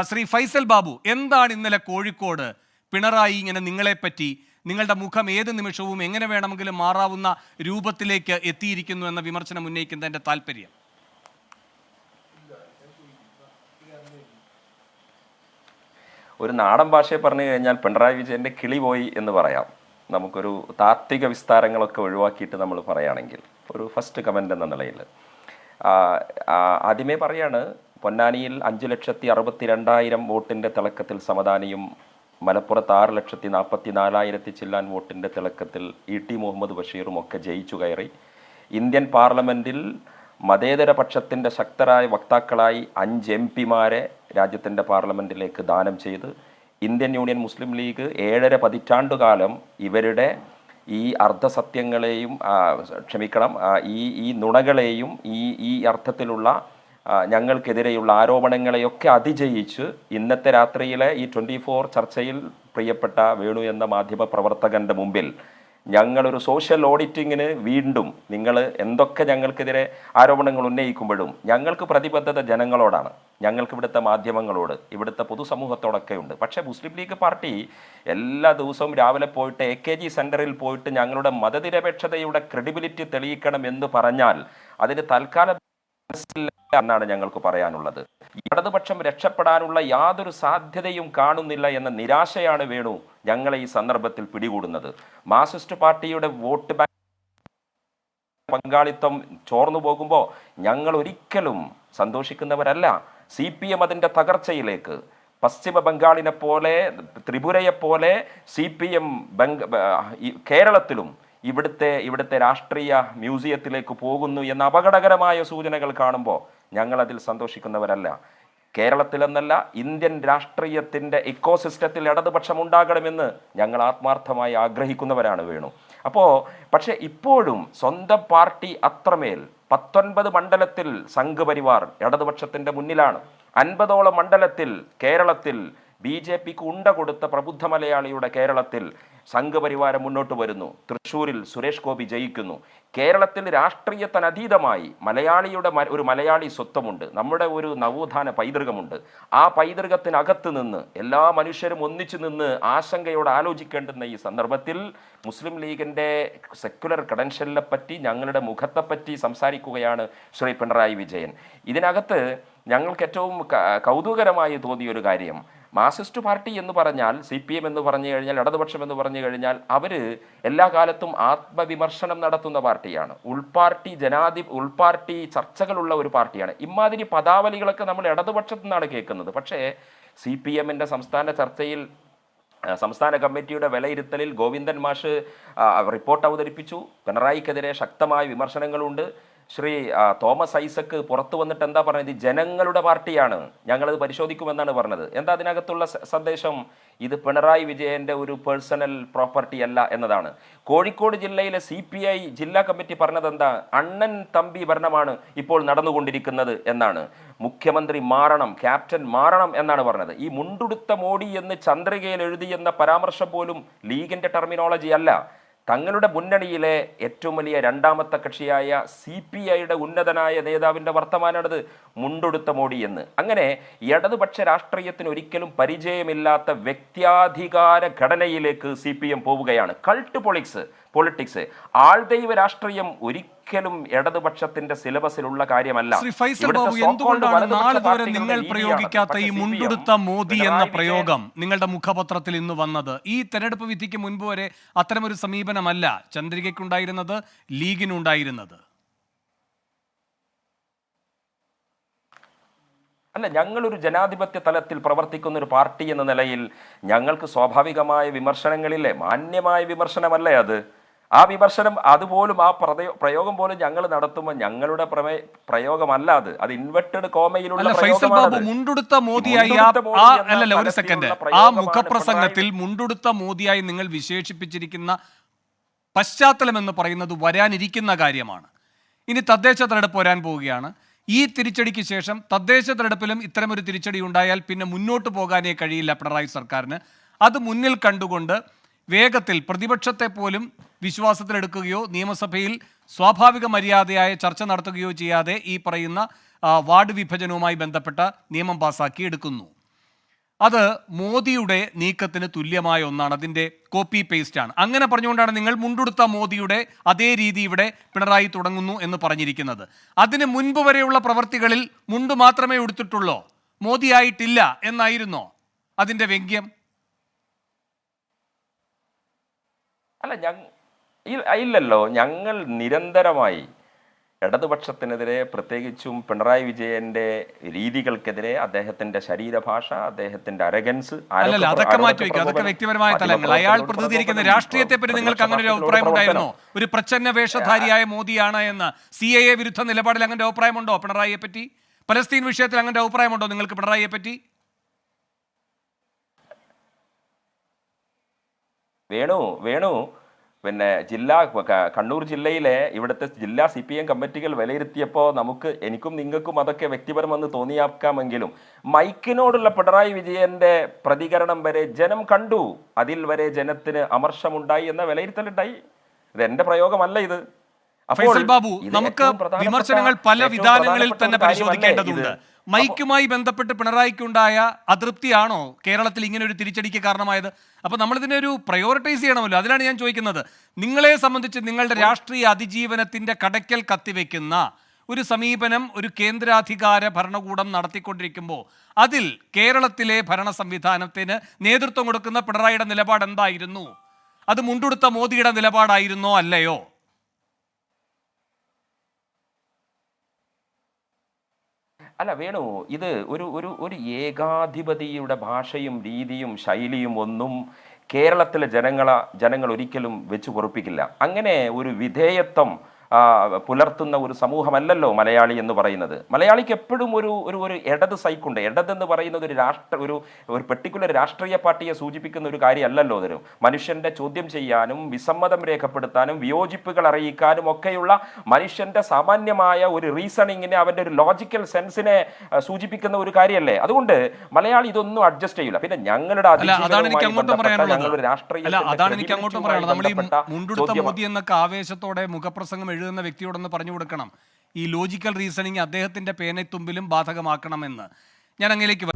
ശ്രീ ഫൈസൽ ബാബു, എന്താണ് ഇന്നലെ കോഴിക്കോട് പിണറായി ഇങ്ങനെ നിങ്ങളെപ്പറ്റി, നിങ്ങളുടെ മുഖം ഏത് നിമിഷവും എങ്ങനെ വേണമെങ്കിലും മാറാവുന്ന രൂപത്തിലേക്ക് എത്തിയിരിക്കുന്നു എന്ന വിമർശനം ഉന്നയിക്കുന്നതിന്റെ താല്പര്യം? ഒരു നാടൻ ഭാഷയെ പറഞ്ഞു കഴിഞ്ഞാൽ പിണറായി വിജയന്റെ കിളി പോയി എന്ന് പറയാം. നമുക്കൊരു താത്വിക വിസ്താരങ്ങളൊക്കെ ഒഴിവാക്കിയിട്ട് നമ്മൾ പറയുകയാണെങ്കിൽ ഒരു ഫസ്റ്റ് കമൻ്റ് എന്ന നിലയിൽ ആദ്യമേ പറയാണ്, പൊന്നാനിയിൽ 5,62,000 വോട്ടിൻ്റെ തിളക്കത്തിൽ സമദാനിയും മലപ്പുറത്ത് 6,44,000 ചില്ലാൻ വോട്ടിൻ്റെ തിളക്കത്തിൽ ET മുഹമ്മദ് ബഷീറും ഒക്കെ ജയിച്ചു കയറി. ഇന്ത്യൻ പാർലമെൻറ്റിൽ മതേതര പക്ഷത്തിൻ്റെ ശക്തരായ വക്താക്കളായി 5 MP രാജ്യത്തിൻ്റെ പാർലമെൻറ്റിലേക്ക് ദാനം ചെയ്ത് ഇന്ത്യൻ യൂണിയൻ മുസ്ലിം ലീഗ് 7.5 പതിറ്റാണ്ടുകാലം ഇവരുടെ ഈ അർദ്ധസത്യങ്ങളെയും ഈ നുണകളെയും ഈ അർത്ഥത്തിലുള്ള ഞങ്ങൾക്കെതിരെയുള്ള ആരോപണങ്ങളെയൊക്കെ അതിജയിച്ച് ഇന്നത്തെ രാത്രിയിലെ ഈ 24 ചർച്ചയിൽ പ്രിയപ്പെട്ട വേണു എന്ന മാധ്യമ പ്രവർത്തകൻ്റെ മുമ്പിൽ ഞങ്ങളൊരു സോഷ്യൽ ഓഡിറ്റിങ്ങിന് വീണ്ടും നിങ്ങൾ എന്തൊക്കെ ഞങ്ങൾക്കെതിരെ ആരോപണങ്ങൾ ഉന്നയിക്കുമ്പോഴും ഞങ്ങൾക്ക് പ്രതിബദ്ധത ജനങ്ങളോടാണ്, ഞങ്ങൾക്ക് ഇവിടുത്തെ മാധ്യമങ്ങളോട്, ഇവിടുത്തെ പൊതുസമൂഹത്തോടൊക്കെ ഉണ്ട്. പക്ഷേ മുസ്ലിം ലീഗ് പാർട്ടി എല്ലാ ദിവസവും രാവിലെ പോയിട്ട് AKG സെൻറ്ററിൽ പോയിട്ട് ഞങ്ങളുടെ മതനിരപേക്ഷതയുടെ ക്രെഡിബിലിറ്റി തെളിയിക്കണം എന്ന് പറഞ്ഞാൽ അതിന് തൽക്കാലം എന്നാണ് ഞങ്ങൾക്ക് പറയാനുള്ളത്. ഇടതുപക്ഷം രക്ഷപ്പെടാനുള്ള യാതൊരു സാധ്യതയും കാണുന്നില്ല എന്ന നിരാശയാണ് വേണു ഞങ്ങളെ ഈ സന്ദർഭത്തിൽ പിടികൂടുന്നത്. മാർക്സിസ്റ്റ് പാർട്ടിയുടെ വോട്ട് ബാങ്ക് പങ്കാളിത്തം ചോർന്നു പോകുമ്പോൾ ഞങ്ങൾ ഒരിക്കലും സന്തോഷിക്കുന്നവരല്ല. CPM അതിൻ്റെ തകർച്ചയിലേക്ക്, പശ്ചിമ ബംഗാളിനെ പോലെ ത്രിപുരയെ പോലെ CPM കേരളത്തിലും ഇവിടുത്തെ രാഷ്ട്രീയ മ്യൂസിയത്തിലേക്ക് പോകുന്നു എന്ന അപകടകരമായ സൂചനകൾ കാണുമ്പോൾ ഞങ്ങളതിൽ സന്തോഷിക്കുന്നവരല്ല. കേരളത്തിലെന്നല്ല ഇന്ത്യൻ രാഷ്ട്രീയത്തിൻ്റെ ഇക്കോസിസ്റ്റത്തിൽ ഇടതുപക്ഷം ഉണ്ടാകണമെന്ന് ഞങ്ങൾ ആത്മാർത്ഥമായി ആഗ്രഹിക്കുന്നവരാണ് വേണു. പക്ഷേ ഇപ്പോഴും സ്വന്തം പാർട്ടി അത്രമേൽ 19 മണ്ഡലത്തിൽ സംഘപരിവാർ ഇടതുപക്ഷത്തിൻ്റെ മുന്നിലാണ്. 50ഓളം മണ്ഡലത്തിൽ കേരളത്തിൽ BJPക്ക് ഉണ്ട കൊടുത്ത പ്രബുദ്ധ മലയാളിയുടെ കേരളത്തിൽ സംഘപരിവാരം മുന്നോട്ട് വരുന്നു. തൃശ്ശൂരിൽ സുരേഷ് ഗോപി ജയിക്കുന്നു. കേരളത്തിൽ രാഷ്ട്രീയത്തിനതീതമായി മലയാളിയുടെ ഒരു മലയാളി സ്വത്വമുണ്ട്, നമ്മുടെ ഒരു നവോത്ഥാന പൈതൃകമുണ്ട്. ആ പൈതൃകത്തിനകത്ത് നിന്ന് എല്ലാ മനുഷ്യരും ഒന്നിച്ചു നിന്ന് ആശങ്കയോടെ ആലോചിക്കേണ്ടുന്ന ഈ സന്ദർഭത്തിൽ മുസ്ലിം ലീഗിൻ്റെ സെക്യുലർ ക്രെഡൻഷ്യലിനെ പറ്റി, ഞങ്ങളുടെ മുഖത്തെപ്പറ്റി സംസാരിക്കുകയാണ് ശ്രീ പിണറായി വിജയൻ. ഇതിനകത്ത് ഞങ്ങൾക്ക് ഏറ്റവും കൗതുകരമായി തോന്നിയൊരു കാര്യം, മാർക്സിസ്റ്റ് പാർട്ടി എന്ന് പറഞ്ഞാൽ, CPM എന്ന് പറഞ്ഞു കഴിഞ്ഞാൽ, ഇടതുപക്ഷം എന്ന് പറഞ്ഞു കഴിഞ്ഞാൽ അവർ എല്ലാ കാലത്തും ആത്മവിമർശനം നടത്തുന്ന പാർട്ടിയാണ്. ഉൾപാർട്ടി ചർച്ചകളുള്ള ഒരു പാർട്ടിയാണ്. ഇമാതിരി പദാവലികളൊക്കെ നമ്മൾ ഇടതുപക്ഷത്തു നിന്നാണ് കേൾക്കുന്നത്. പക്ഷേ CPMൻ്റെ സംസ്ഥാന കമ്മിറ്റിയുടെ വിലയിരുത്തലിൽ ഗോവിന്ദൻ മാഷ് റിപ്പോർട്ട് അവതരിപ്പിച്ചു. പിണറായിക്കെതിരെ ശക്തമായ വിമർശനങ്ങളുണ്ട്. ശ്രീ തോമസ് ഐസക്ക് പുറത്തു വന്നിട്ട് എന്താ പറഞ്ഞത്? ജനങ്ങളുടെ പാർട്ടിയാണ്, ഞങ്ങളത് പരിശോധിക്കുമെന്നാണ് പറഞ്ഞത്. എന്താ അതിനകത്തുള്ള സന്ദേശം? ഇത് പിണറായി വിജയന്റെ ഒരു പേഴ്സണൽ പ്രോപ്പർട്ടി അല്ല എന്നതാണ്. കോഴിക്കോട് ജില്ലയിലെ CPI ജില്ലാ കമ്മിറ്റി പറഞ്ഞത് എന്താ? അണ്ണൻ തമ്പി ഭരണമാണ് ഇപ്പോൾ നടന്നുകൊണ്ടിരിക്കുന്നത് എന്നാണ്. മുഖ്യമന്ത്രി മാറണം, ക്യാപ്റ്റൻ മാറണം എന്നാണ് പറഞ്ഞത്. ഈ മുണ്ടുടുത്ത മോഡി എന്ന് ചന്ദ്രികയിൽ എഴുതിയെന്ന പരാമർശം പോലും ലീഗിന്റെ ടെർമിനോളജി അല്ല. തങ്ങളുടെ മുന്നണിയിലെ ഏറ്റവും വലിയ രണ്ടാമത്തെ കക്ഷിയായ CPIയുടെ ഉന്നതനായ നേതാവിൻ്റെ വർത്തമാനമാണിത്, മുണ്ടുടുത്ത മോഡി എന്ന്. അങ്ങനെ ഇടതുപക്ഷ രാഷ്ട്രീയത്തിന് ഒരിക്കലും പരിചയമില്ലാത്ത വ്യക്തിയാധികാര ഘടനയിലേക്ക് CPM പോവുകയാണ്. കൾട്ട് പൊളിറ്റിക്സ്, ആൾദൈവ രാഷ്ട്രീയം ഒരിക്കലും ഇടതുപക്ഷത്തിന്റെ സിലബസിലുള്ള കാര്യമല്ല. ശ്രീ ഫൈസൽ ബാബു, എന്തുകൊണ്ടാണ് നാളിതുവരെ നിങ്ങൾ പ്രയോഗിക്കാത്ത ഈ മുണ്ടുടുത്ത മോദി എന്ന പ്രയോഗം നിങ്ങളുടെ മുഖപത്രത്തിൽ ഇന്ന് വന്നത്? ഈ തെരഞ്ഞെടുപ്പ് വിധിക്ക് മുൻപ് വരെ അത്തരമൊരു സമീപനമല്ല ചന്ദ്രികയ്ക്കുണ്ടായിരുന്നത്, ലീഗിനുണ്ടായിരുന്നത്. അല്ല, ഞങ്ങളൊരു ജനാധിപത്യ തലത്തിൽ പ്രവർത്തിക്കുന്ന ഒരു പാർട്ടി എന്ന നിലയിൽ ഞങ്ങൾക്ക് സ്വാഭാവികമായ വിമർശനങ്ങളില്ലേ? മാന്യമായ വിമർശനമല്ലേ അത്? ആ വിമർശനം അതുപോലും, ആ പ്രയോഗം പോലും ഞങ്ങൾ നടത്തുമ്പോൾ ഞങ്ങളുടെ പ്രയോഗമല്ല അത് ഇൻവെർട്ടഡ് കോമയിലുള്ള മുണ്ടുടുത്ത മോദിയായി ഒരു സെക്കൻഡ്, ആ മുഖപ്രസംഗത്തിൽ മുണ്ടുടുത്ത മോദിയായി നിങ്ങൾ വിശേഷിപ്പിച്ചിരിക്കുന്ന പശ്ചാത്തലം എന്ന് പറയുന്നത് വരാനിരിക്കുന്ന കാര്യമാണ്. ഇനി തദ്ദേശ തെരഞ്ഞെടുപ്പ് വരാൻ പോവുകയാണ്. ഈ തിരിച്ചടിക്ക് ശേഷം തദ്ദേശ തെരഞ്ഞെടുപ്പിലും ഇത്തരമൊരു തിരിച്ചടി ഉണ്ടായാൽ പിന്നെ മുന്നോട്ട് പോകാനേ കഴിയില്ല പിണറായി സർക്കാരിന്. അത് മുന്നിൽ കണ്ടുകൊണ്ട് വേഗത്തിൽ പ്രതിപക്ഷത്തെ പോലും വിശ്വാസത്തിലെടുക്കുകയോ നിയമസഭയിൽ സ്വാഭാവിക മര്യാദയായ ചർച്ച നടത്തുകയോ ചെയ്യാതെ ഈ പറയുന്ന വാർഡ് വിഭജനവുമായി ബന്ധപ്പെട്ട നിയമം പാസാക്കി എടുക്കുന്നു. അത് മോദിയുടെ നീക്കത്തിന് തുല്യമായ ഒന്നാണ്, അതിൻ്റെ കോപ്പി പേസ്റ്റ് ആണ്. അങ്ങനെ പറഞ്ഞുകൊണ്ടാണ് നിങ്ങൾ മുണ്ടുടുത്ത മോദിയുടെ അതേ രീതി ഇവിടെ പിണറായി തുടങ്ങുന്നു എന്ന് പറഞ്ഞിരിക്കുന്നത്. അതിന് മുൻപ് വരെയുള്ള പ്രവർത്തികളിൽ മുണ്ട് മാത്രമേ ഉടുത്തിട്ടുള്ളൂ, മോദിയായിട്ടില്ല എന്നായിരുന്നോ അതിൻ്റെ വ്യംഗ്യം? അല്ല, ഇല്ലല്ലോ. ഞങ്ങൾ നിരന്തരമായി ഇടതുപക്ഷത്തിനെതിരെ, പ്രത്യേകിച്ചും പിണറായി വിജയന്റെ രീതികൾക്കെതിരെ, അദ്ദേഹത്തിന്റെ ശരീരഭാഷ, അദ്ദേഹത്തിന്റെ അരഗൻസ്, അല്ലല്ല, അതൊക്കെ മാറ്റി വയ്ക്കുക, അതൊക്കെ വ്യക്തിപരമായ തലങ്ങൾ. അയാൾ പ്രതിനിധീകരിക്കുന്ന രാഷ്ട്രീയത്തെ പറ്റി നിങ്ങൾക്ക് അങ്ങനെ ഒരു അഭിപ്രായം ഉണ്ടായിരുന്നോ? ഒരു പ്രച്ഛന്ന വേഷധാരിയായ മോദിയാണ് എന്ന് CAA വിരുദ്ധ നിലപാടിൽ അങ്ങനെ അഭിപ്രായമുണ്ടോ പിണറായിയെ പറ്റി? പലസ്തീൻ വിഷയത്തിൽ അങ്ങനെ അഭിപ്രായമുണ്ടോ നിങ്ങൾക്ക് പിണറായിയെ പറ്റി? വേണു പിന്നെ കണ്ണൂർ ജില്ലയിലെ ഇവിടുത്തെ ജില്ലാ CPM കമ്മിറ്റികൾ വിലയിരുത്തിയപ്പോൾ എനിക്കും നിങ്ങൾക്കും അതൊക്കെ വ്യക്തിപരമെന്ന് തോന്നിയാക്കാമെങ്കിലും മൈക്കിനോടുള്ള പിണറായി വിജയന്റെ പ്രതികരണം വരെ ജനം കണ്ടു. അതിൽ വരെ ജനത്തിന് അമർഷമുണ്ടായി എന്ന വിലയിരുത്തലുണ്ടായി. ഇത് എന്റെ പ്രയോഗമല്ല. ഇത് ഫൈസൽ ബാബു, നമുക്ക് വിമർശനങ്ങൾ പല വിധാനങ്ങളിൽ തന്നെ പരിശോധിക്കേണ്ടതുണ്ട്. മൈക്കുമായി ബന്ധപ്പെട്ട് പിണറായിക്കുണ്ടായ അതൃപ്തിയാണോ കേരളത്തിൽ ഇങ്ങനെ ഒരു തിരിച്ചടിക്ക് കാരണമായത്? അപ്പോൾ നമ്മളിതിനെ ഒരു പ്രയോറിറ്റൈസ് ചെയ്യണമല്ലോ. അതിനാണ് ഞാൻ ചോദിക്കുന്നത്. നിങ്ങളെ സംബന്ധിച്ച് നിങ്ങളുടെ രാഷ്ട്രീയ അതിജീവനത്തിൻ്റെ കടയ്ക്കൽ കത്തിവെക്കുന്ന ഒരു സമീപനം ഒരു കേന്ദ്രാധികാര ഭരണകൂടം നടത്തിക്കൊണ്ടിരിക്കുമ്പോൾ അതിൽ കേരളത്തിലെ ഭരണ സംവിധാനത്തിന് നേതൃത്വം കൊടുക്കുന്ന പിണറായിയുടെ നിലപാട് എന്തായിരുന്നു? അത് മുണ്ടുടുത്ത മോദിയുടെ നിലപാടായിരുന്നോ അല്ലയോ? അല്ല വേണു, ഇത് ഒരു ഏകാധിപതിയുടെ ഭാഷയും രീതിയും ശൈലിയും ഒന്നും കേരളത്തിലെ ജനങ്ങൾ ഒരിക്കലും വെച്ചു പൊറുപ്പിക്കില്ല. അങ്ങനെ ഒരു വിധേയത്വം പുലർത്തുന്ന ഒരു സമൂഹമല്ലല്ലോ മലയാളി എന്ന് പറയുന്നത്. മലയാളിക്ക് എപ്പോഴും ഒരു ഇടത് സൈക്കുണ്ട്. ഇടതെന്ന് പറയുന്നത് ഒരു പെർട്ടിക്കുലർ രാഷ്ട്രീയ പാർട്ടിയെ സൂചിപ്പിക്കുന്ന ഒരു കാര്യമല്ലല്ലോ. അതൊരു മനുഷ്യന്റെ ചോദ്യം ചെയ്യാനും വിസമ്മതം രേഖപ്പെടുത്താനും വിയോജിപ്പുകൾ അറിയിക്കാനും ഒക്കെയുള്ള മനുഷ്യന്റെ സാമാന്യമായ ഒരു റീസണിങ്ങിനെ, അവന്റെ ഒരു ലോജിക്കൽ സെൻസിനെ സൂചിപ്പിക്കുന്ന ഒരു കാര്യമല്ലേ. അതുകൊണ്ട് മലയാളി ഇതൊന്നും അഡ്ജസ്റ്റ് ചെയ്യില്ല. പിന്നെ ഞങ്ങളുടെ ആവേശത്തോടെ മുഖപ്രസംഗം എഴുതുന്ന വ്യക്തിയോടൊന്ന് പറഞ്ഞു കൊടുക്കണം, ഈ ലോജിക്കൽ റീസണിങ് അദ്ദേഹത്തിന്റെ പേനത്തുമ്പിലും ബാധകമാക്കണമെന്ന്. ഞാൻ അങ്ങയിലേക്ക്